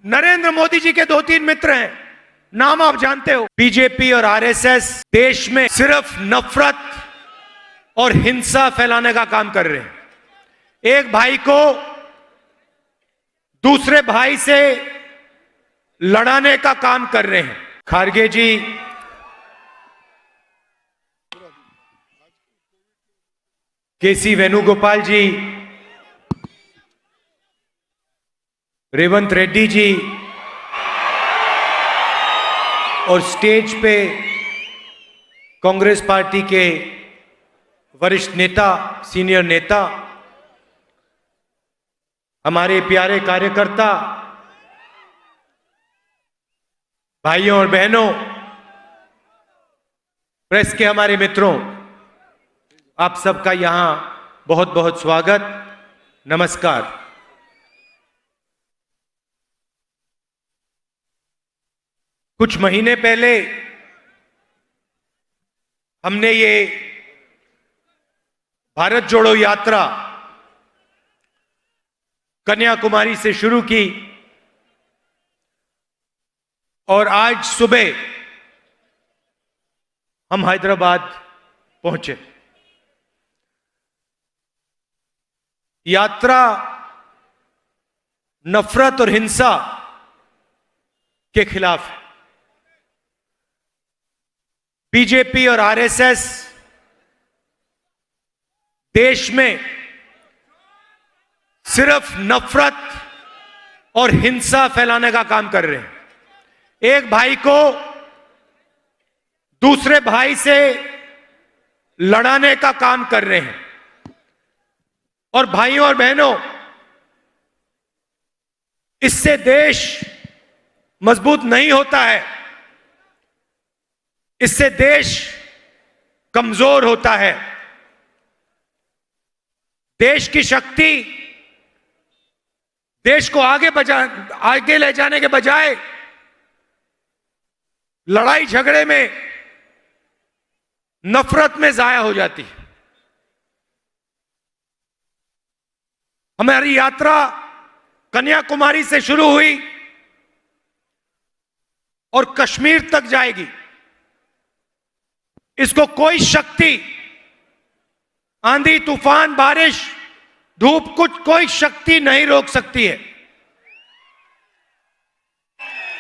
नरेंद्र मोदी जी के 2-3 मित्र हैं, नाम आप जानते हो। बीजेपी और आरएसएस देश में सिर्फ नफरत और हिंसा फैलाने का काम कर रहे हैं। एक भाई को दूसरे भाई से लड़ाने का काम कर रहे हैं। खारगे जी, केसी वेणुगोपाल जी, रेवंत रेड्डी जी और स्टेज पे कांग्रेस पार्टी के वरिष्ठ नेता, सीनियर नेता, हमारे प्यारे कार्यकर्ता, भाइयों और बहनों, प्रेस के हमारे मित्रों, आप सबका यहां बहुत बहुत स्वागत, नमस्कार। कुछ महीने पहले हमने ये भारत जोड़ो यात्रा कन्याकुमारी से शुरू की और आज सुबह हम हैदराबाद पहुंचे। यात्रा नफरत और हिंसा के खिलाफ है। बीजेपी और आरएसएस देश में सिर्फ नफरत और हिंसा फैलाने का काम कर रहे हैं। एक भाई को दूसरे भाई से लड़ाने का काम कर रहे हैं। और भाइयों और बहनों, इससे देश मजबूत नहीं होता है, इससे देश कमजोर होता है। देश की शक्ति देश को आगे ले जाने के बजाय लड़ाई झगड़े में, नफरत में जाया हो जाती है। हमारी यात्रा कन्याकुमारी से शुरू हुई और कश्मीर तक जाएगी। इसको कोई शक्ति, आंधी, तूफान, बारिश, धूप, कोई शक्ति नहीं रोक सकती है।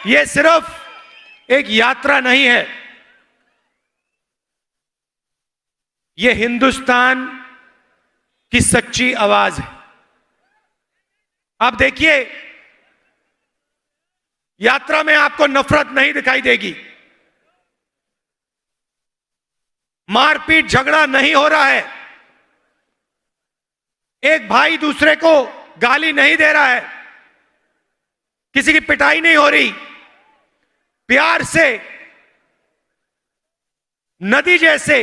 यह सिर्फ एक यात्रा नहीं है, यह हिंदुस्तान की सच्ची आवाज है। आप देखिए, यात्रा में आपको नफरत नहीं दिखाई देगी, मारपीट झगड़ा नहीं हो रहा है, एक भाई दूसरे को गाली नहीं दे रहा है, किसी की पिटाई नहीं हो रही। प्यार से नदी जैसे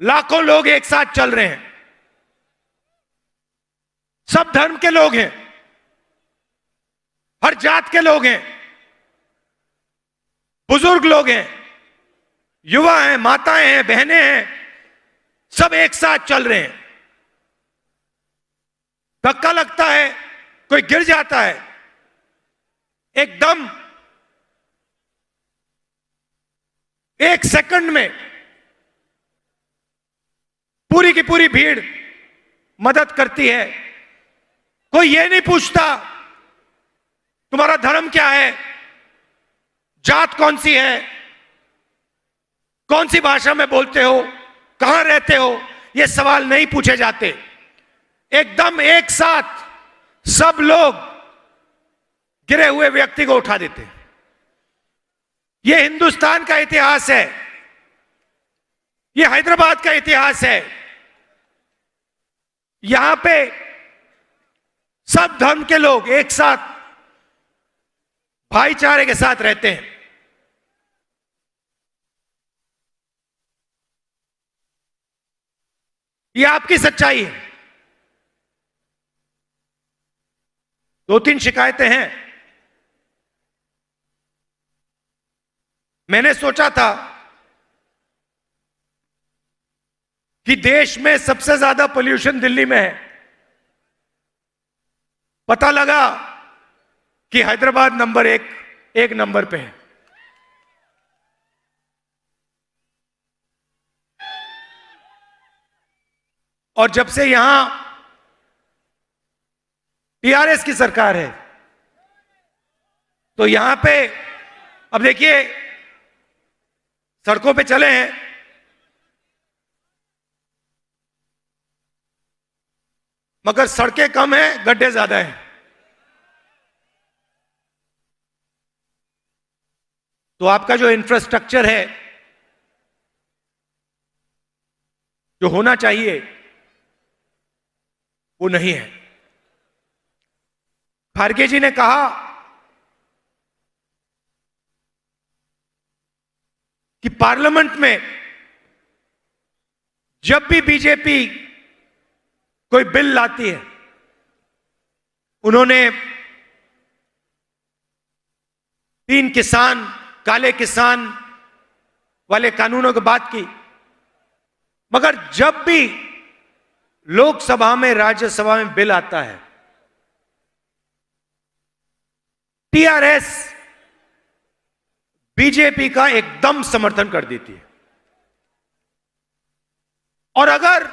लाखों लोग एक साथ चल रहे हैं। सब धर्म के लोग हैं, हर जात के लोग हैं, बुजुर्ग लोग हैं, युवा हैं, माताएं हैं, बहनें हैं, सब एक साथ चल रहे हैं। धक्का लगता है, कोई गिर जाता है, एकदम एक सेकंड में पूरी की पूरी भीड़ मदद करती है। कोई ये नहीं पूछता तुम्हारा धर्म क्या है, जात कौन सी है, कौन सी भाषा में बोलते हो, कहां रहते हो, ये सवाल नहीं पूछे जाते। एकदम एक साथ सब लोग गिरे हुए व्यक्ति को उठा देते हैं। यह हिंदुस्तान का इतिहास है, यह हैदराबाद का इतिहास है। यहां पे सब धर्म के लोग एक साथ भाईचारे के साथ रहते हैं। यह आपकी सच्चाई है। 2-3 शिकायतें हैं। मैंने सोचा था कि देश में सबसे ज्यादा पोल्यूशन दिल्ली में है। पता लगा कि हैदराबाद नंबर एक नंबर पे है। और जब से यहां टीआरएस की सरकार है तो यहां पे अब देखिए सड़कों पे चले हैं, मगर सड़कें कम हैं, गड्ढे ज्यादा हैं। तो आपका जो इंफ्रास्ट्रक्चर है, जो होना चाहिए, वो नहीं है। खारगे जी ने कहा कि पार्लियामेंट में जब भी बीजेपी कोई बिल लाती है, उन्होंने 3 किसान, काले किसान वाले कानूनों की बात की, मगर जब भी लोकसभा में, राज्यसभा में बिल आता है, टीआरएस बीजेपी का एकदम समर्थन कर देती है। और अगर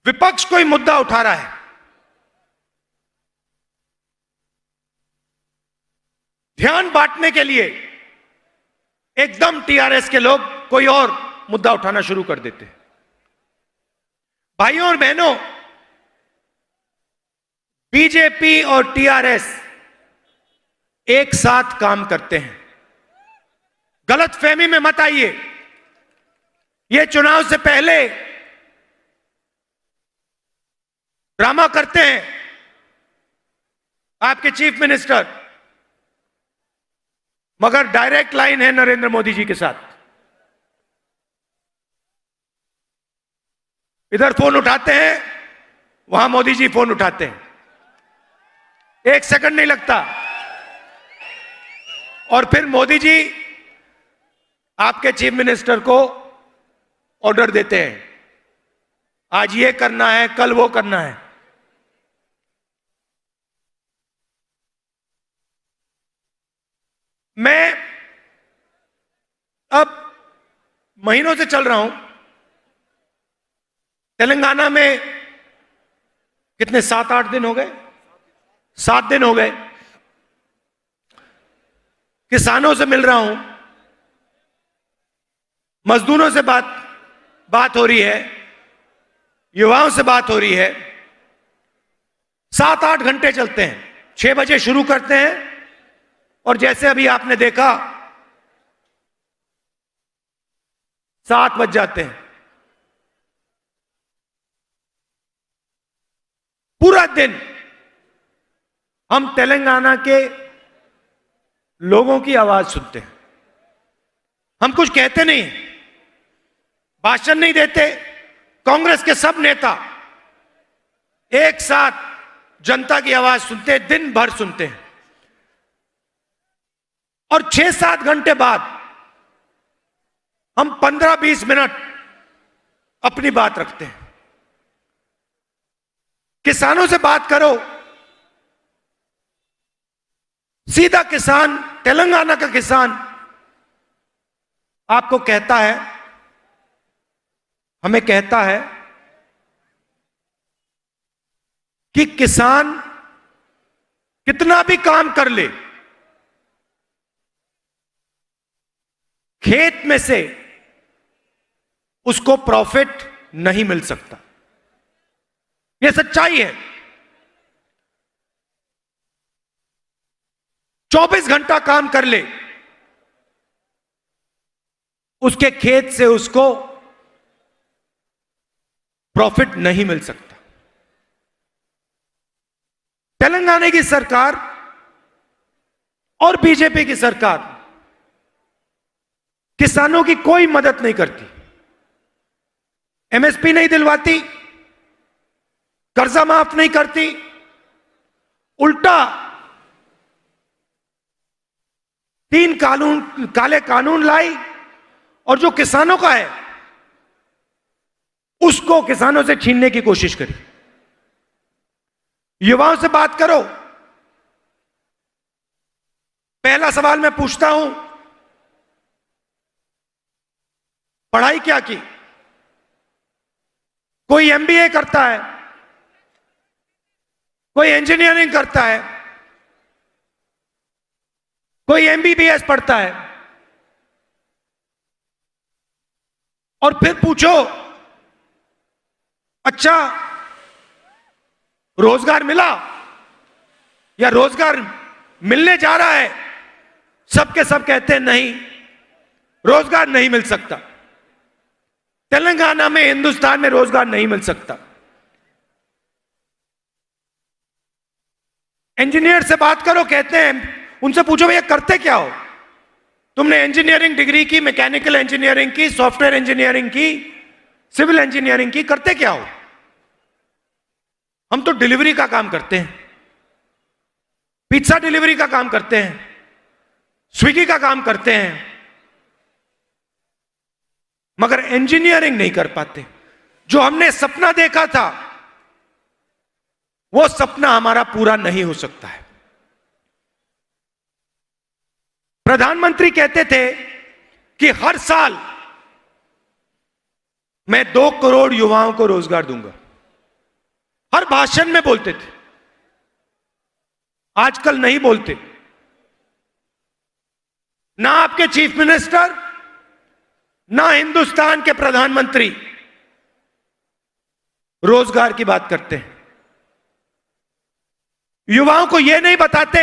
विपक्ष कोई मुद्दा उठा रहा है, ध्यान बांटने के लिए एकदम टीआरएस के लोग कोई और मुद्दा उठाना शुरू कर देते हैं। भाइयों और बहनों, बीजेपी और टीआरएस एक साथ काम करते हैं। गलतफहमी में मत आइए। ये चुनाव से पहले ड्रामा करते हैं आपके चीफ मिनिस्टर, मगर डायरेक्ट लाइन है नरेंद्र मोदी जी के साथ। इधर फोन उठाते हैं, वहां मोदी जी फोन उठाते हैं, 1 सेकंड नहीं लगता। और फिर मोदी जी आपके चीफ मिनिस्टर को ऑर्डर देते हैं, आज ये करना है, कल वो करना है। मैं अब महीनों से चल रहा हूं तेलंगाना में, कितने 7-8 दिन हो गए, 7 दिन हो गए। किसानों से मिल रहा हूं, मजदूरों से बात हो रही है, युवाओं से बात हो रही है। 7-8 घंटे चलते हैं, 6 बजे शुरू करते हैं और जैसे अभी आपने देखा 7 बज जाते हैं। पूरा दिन हम तेलंगाना के लोगों की आवाज सुनते हैं। हम कुछ कहते नहीं, भाषण नहीं देते। कांग्रेस के सब नेता एक साथ जनता की आवाज सुनते हैं, दिन भर सुनते हैं। और 6-7 घंटे बाद हम 15-20 मिनट अपनी बात रखते हैं। किसानों से बात करो, सीधा किसान, तेलंगाना का किसान आपको कहता है, हमें कहता है कि किसान कितना भी काम कर ले, खेत में से उसको प्रॉफिट नहीं मिल सकता। यह सच्चाई है। 24 घंटा काम कर ले, उसके खेत से उसको प्रॉफिट नहीं मिल सकता। तेलंगाना की सरकार और बीजेपी की सरकार किसानों की कोई मदद नहीं करती, एमएसपी नहीं दिलवाती, कर्जा माफ नहीं करती, उल्टा 3 काले कानून लाई और जो किसानों का है उसको किसानों से छीनने की कोशिश करी। युवाओं से बात करो, पहला सवाल मैं पूछता हूं, पढ़ाई क्या की? कोई एमबीए करता है, कोई इंजीनियरिंग करता है, कोई एमबीबीएस पढ़ता है, और फिर पूछो अच्छा रोजगार मिला या रोजगार मिलने जा रहा है? सबके सब कहते हैं नहीं, रोजगार नहीं मिल सकता। तेलंगाना में, हिंदुस्तान में रोजगार नहीं मिल सकता। इंजीनियर से बात करो, कहते हैं, उनसे पूछो भैया करते क्या हो? तुमने इंजीनियरिंग डिग्री की, मैकेनिकल इंजीनियरिंग की, सॉफ्टवेयर इंजीनियरिंग की, सिविल इंजीनियरिंग की, करते क्या हो? हम तो डिलीवरी का काम करते हैं, पिज्जा डिलीवरी का काम करते हैं, स्विगी का काम करते हैं, मगर इंजीनियरिंग नहीं कर पाते। जो हमने सपना देखा था वो सपना हमारा पूरा नहीं हो सकता है। प्रधानमंत्री कहते थे कि हर साल मैं 2 करोड़ युवाओं को रोजगार दूंगा, हर भाषण में बोलते थे। आजकल नहीं बोलते, ना आपके चीफ मिनिस्टर, ना हिंदुस्तान के प्रधानमंत्री रोजगार की बात करते हैं। युवाओं को यह नहीं बताते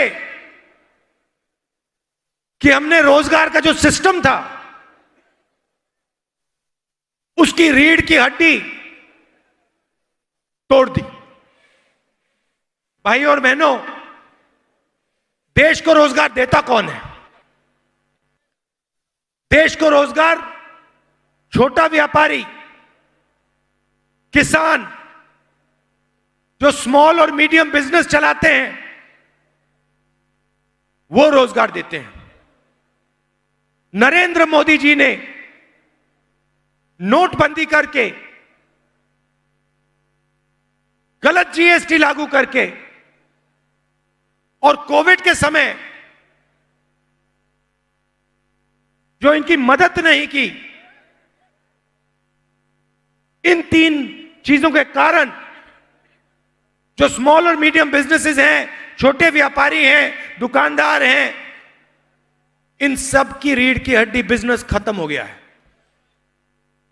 कि हमने रोजगार का जो सिस्टम था उसकी रीढ़ की हड्डी तोड़ दी। भाई और बहनों, देश को रोजगार देता कौन है? देश को रोजगार छोटा व्यापारी, किसान, जो स्मॉल और मीडियम बिजनेस चलाते हैं, वो रोजगार देते हैं। नरेंद्र मोदी जी ने नोटबंदी करके, गलत जीएसटी लागू करके और कोविड के समय जो इनकी मदद नहीं की, इन 3 चीजों के कारण जो स्मॉल और मीडियम बिजनेसेस हैं, छोटे व्यापारी हैं, दुकानदार हैं, इन सब की रीढ़ की हड्डी बिजनेस खत्म हो गया है।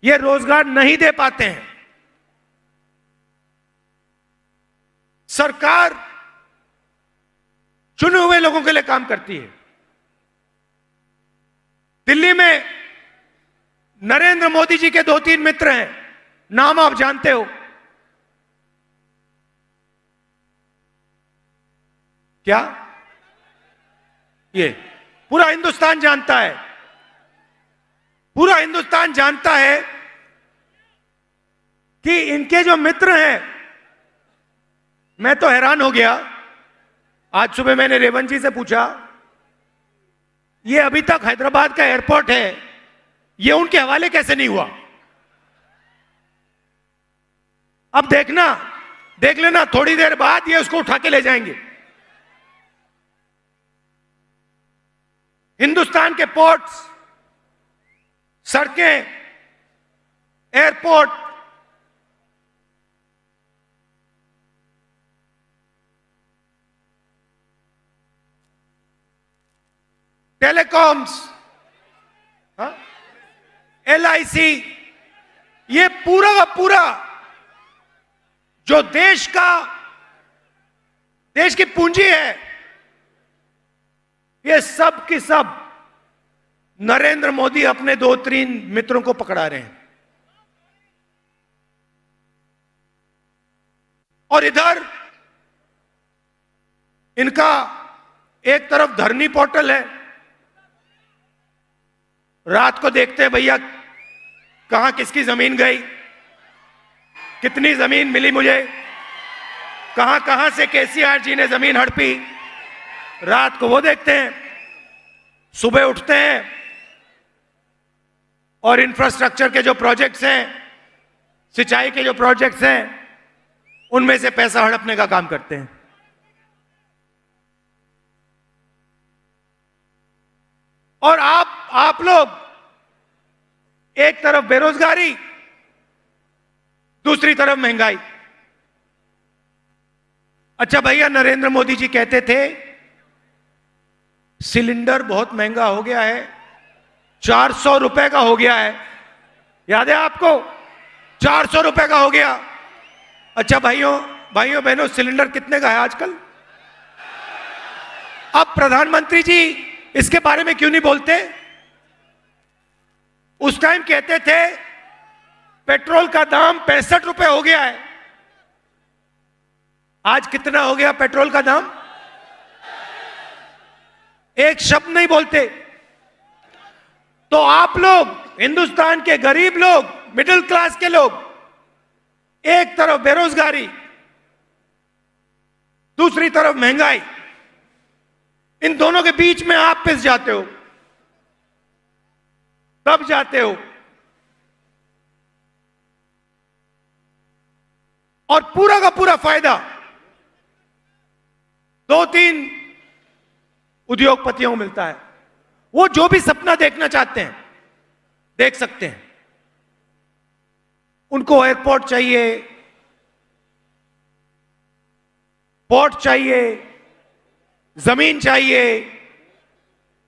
ये रोजगार नहीं दे पाते हैं। सरकार चुने हुए लोगों के लिए काम करती है। दिल्ली में नरेंद्र मोदी जी के 2-3 मित्र हैं, नाम आप जानते हो। क्या? ये पूरा हिंदुस्तान जानता है, पूरा हिंदुस्तान जानता है कि इनके जो मित्र हैं, मैं तो हैरान हो गया। आज सुबह मैंने रेवंत जी से पूछा, ये अभी तक हैदराबाद का एयरपोर्ट है, ये उनके हवाले कैसे नहीं हुआ? अब देखना, देख लेना, थोड़ी देर बाद ये उसको उठा के ले जाएंगे। हिंदुस्तान के पोर्ट्स, सड़कें, एयरपोर्ट, टेलीकॉम्स, एलआईसी, ये पूरा का पूरा जो देश की पूंजी है, ये सब की सब नरेंद्र मोदी अपने 2-3 मित्रों को पकड़ा रहे हैं। और इधर इनका एक तरफ धरनी पोर्टल है, रात को देखते हैं भैया कहां किसकी जमीन गई, कितनी जमीन मिली मुझे, कहां कहां से केसीआर जी ने जमीन हड़पी, रात को वो देखते हैं। सुबह उठते हैं और इंफ्रास्ट्रक्चर के जो प्रोजेक्ट्स हैं, सिंचाई के जो प्रोजेक्ट्स हैं, उनमें से पैसा हड़पने का काम करते हैं। और आप लोग एक तरफ बेरोजगारी, दूसरी तरफ महंगाई। अच्छा भैया, नरेंद्र मोदी जी कहते थे सिलेंडर बहुत महंगा हो गया है, 400 रुपए का हो गया है। याद है आपको? 400 रुपए का हो गया। अच्छा भाइयों बहनों, सिलेंडर कितने का है आजकल? अब प्रधानमंत्री जी इसके बारे में क्यों नहीं बोलते? उस टाइम कहते थे पेट्रोल का दाम 65 रुपए हो गया है। आज कितना हो गया पेट्रोल का दाम? एक शब्द नहीं बोलते। तो आप लोग, हिंदुस्तान के गरीब लोग, मिडिल क्लास के लोग, एक तरफ बेरोजगारी, दूसरी तरफ महंगाई, इन दोनों के बीच में आप पिस जाते हो, दब जाते हो। और पूरा का पूरा फायदा 2-3 उद्योगपतियों को मिलता है। वो जो भी सपना देखना चाहते हैं देख सकते हैं। उनको एयरपोर्ट चाहिए, पोर्ट चाहिए, जमीन चाहिए,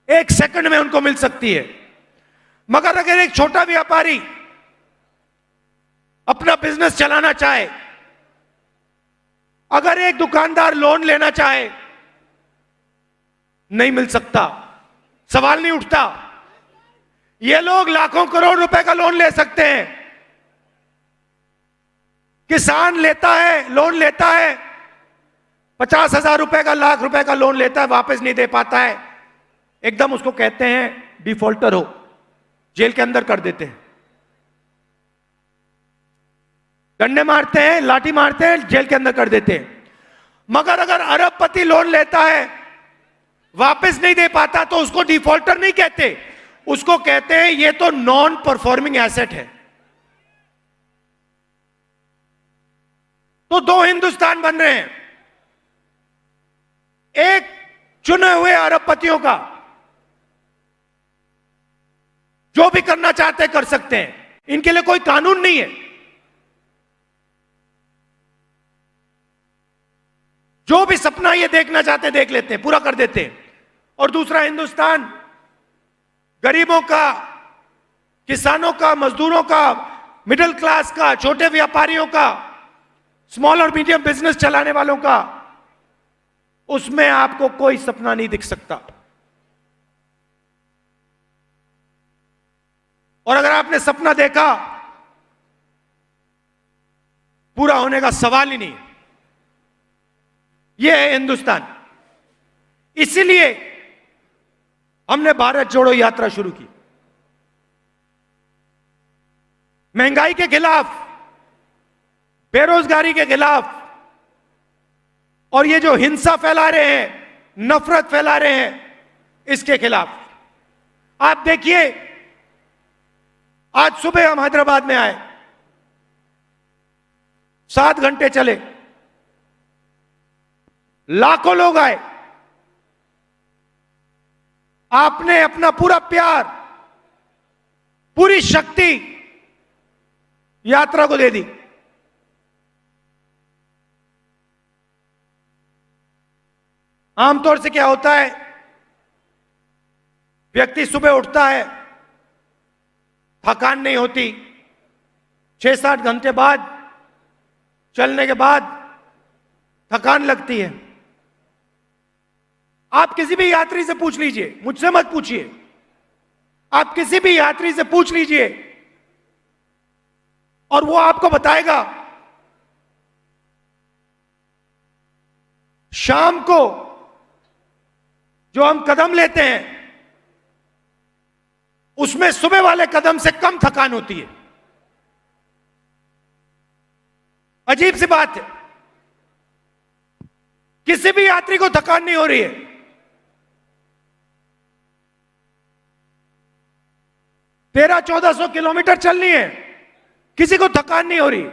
एक सेकंड में उनको मिल सकती है। मगर अगर एक छोटा व्यापारी अपना बिजनेस चलाना चाहे, अगर एक दुकानदार लोन लेना चाहे, नहीं मिल सकता, सवाल नहीं उठता। ये लोग लाखों करोड़ रुपए का लोन ले सकते हैं। किसान लेता है, लोन लेता है, 50,000 रुपए का, लाख रुपए का लोन लेता है, वापस नहीं दे पाता है, एकदम उसको कहते हैं डिफॉल्टर हो, जेल के अंदर कर देते हैं, डंडे मारते हैं, लाठी मारते हैं, जेल के अंदर कर देते हैं। मगर अगर अरबपति लोन लेता है, वापस नहीं दे पाता, तो उसको डिफॉल्टर नहीं कहते, उसको कहते हैं ये तो नॉन परफॉर्मिंग एसेट है। तो दो हिंदुस्तान बन रहे हैं, एक चुने हुए अरबपतियों का, जो भी करना चाहते हैं कर सकते हैं, इनके लिए कोई कानून नहीं है, जो भी सपना ये देखना चाहते देख लेते हैं, पूरा कर देते हैं। और दूसरा हिंदुस्तान गरीबों का, किसानों का, मजदूरों का, मिडिल क्लास का, छोटे व्यापारियों का, स्मॉल और मीडियम बिजनेस चलाने वालों का, उसमें आपको कोई सपना नहीं दिख सकता। और अगर आपने सपना देखा, पूरा होने का सवाल ही नहीं। यह है हिंदुस्तान। इसीलिए हमने भारत जोड़ो यात्रा शुरू की, महंगाई के खिलाफ, बेरोजगारी के खिलाफ, और ये जो हिंसा फैला रहे हैं, नफरत फैला रहे हैं, इसके खिलाफ। आप देखिए, आज सुबह हम हैदराबाद में आए, 7 घंटे चले, लाखों लोग आए। आपने अपना पूरा प्यार, पूरी शक्ति यात्रा को दे दी। आमतौर से क्या होता है, व्यक्ति सुबह उठता है, थकान नहीं होती, 6-7 घंटे बाद चलने के बाद थकान लगती है। आप किसी भी यात्री से पूछ लीजिए, मुझसे मत पूछिए, आप किसी भी यात्री से पूछ लीजिए और वो आपको बताएगा शाम को जो हम कदम लेते हैं उसमें सुबह वाले कदम से कम थकान होती है। अजीब सी बात है, किसी भी यात्री को थकान नहीं हो रही है। 1300-1400 किलोमीटर चलनी है, किसी को थकान नहीं हो रही।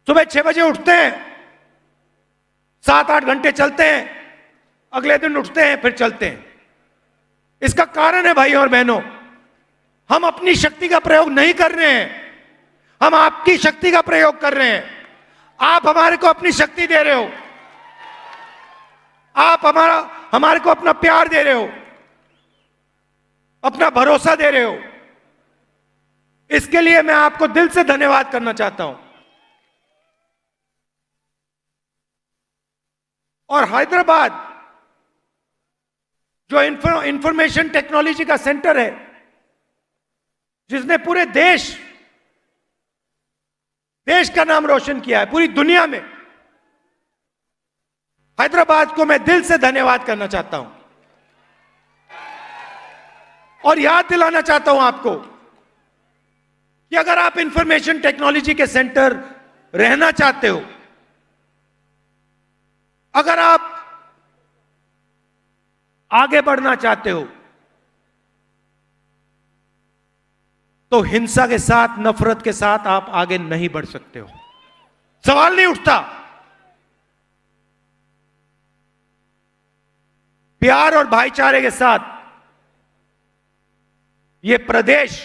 सुबह 6 बजे उठते हैं, 7-8 घंटे चलते हैं, अगले दिन उठते हैं, फिर चलते हैं। इसका कारण है भाइयों और बहनों, हम अपनी शक्ति का प्रयोग नहीं कर रहे हैं, हम आपकी शक्ति का प्रयोग कर रहे हैं। आप हमारे को अपनी शक्ति दे रहे हो, आप हमारे को अपना प्यार दे रहे हो, अपना भरोसा दे रहे हो। इसके लिए मैं आपको दिल से धन्यवाद करना चाहता हूं। और हैदराबाद जो इंफॉर्मेशन टेक्नोलॉजी का सेंटर है, जिसने पूरे देश का नाम रोशन किया है पूरी दुनिया में, हैदराबाद को मैं दिल से धन्यवाद करना चाहता हूं। और याद दिलाना चाहता हूं आपको कि अगर आप इंफॉर्मेशन टेक्नोलॉजी के सेंटर रहना चाहते हो, अगर आप आगे बढ़ना चाहते हो, तो हिंसा के साथ, नफरत के साथ आप आगे नहीं बढ़ सकते हो, सवाल नहीं उठता। प्यार और भाईचारे के साथ यह प्रदेश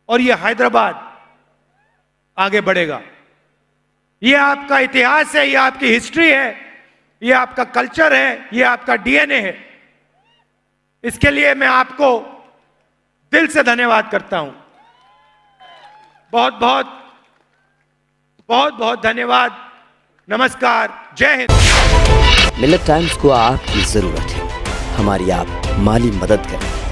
और यह हैदराबाद आगे बढ़ेगा। यह आपका इतिहास है, यह आपकी हिस्ट्री है, यह आपका कल्चर है, यह आपका डीएनए है। इसके लिए मैं आपको दिल से धन्यवाद करता हूं। बहुत बहुत धन्यवाद। नमस्कार, जय हिंद। मिलेट टाइम्स को आपकी जरूरत है, हमारी आप माली मदद करें।